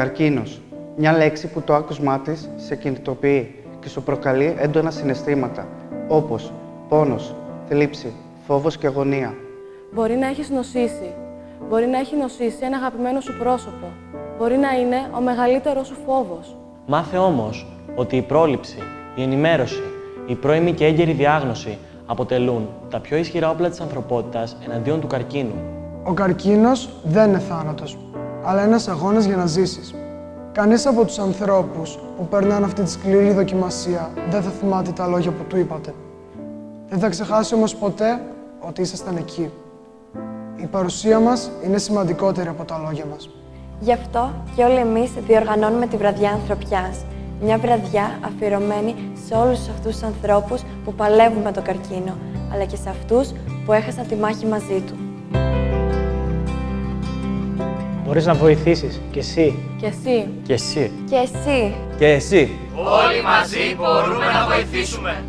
Καρκίνος. Μια λέξη που το άκουσμά της σε κινητοποιεί και σου προκαλεί έντονα συναισθήματα, όπως πόνος, θλίψη, φόβος και αγωνία. Μπορεί να έχεις νοσήσει. Μπορεί να έχει νοσήσει ένα αγαπημένο σου πρόσωπο. Μπορεί να είναι ο μεγαλύτερος σου φόβος. Μάθε όμως ότι η πρόληψη, η ενημέρωση, η πρώιμη και έγκαιρη διάγνωση αποτελούν τα πιο ισχυρά όπλα της ανθρωπότητας εναντίον του καρκίνου. Ο καρκίνος δεν είναι θάνατος, αλλά ένας αγώνας για να ζήσεις. Κανείς από τους ανθρώπους που περνάνε αυτή τη σκληρή δοκιμασία δεν θα θυμάται τα λόγια που του είπατε. Δεν θα ξεχάσει όμως ποτέ ότι ήσασταν εκεί. Η παρουσία μας είναι σημαντικότερη από τα λόγια μας. Γι' αυτό και όλοι εμείς διοργανώνουμε τη Βραδιά Ανθρωπιάς. Μια βραδιά αφιερωμένη σε όλους αυτούς τους ανθρώπους που παλεύουν με τον καρκίνο, αλλά και σε αυτούς που έχασαν τη μάχη μαζί του. Μπορείς να βοηθήσεις κι εσύ. Και εσύ. Και εσύ. Και εσύ. Και εσύ. Όλοι μαζί μπορούμε να βοηθήσουμε.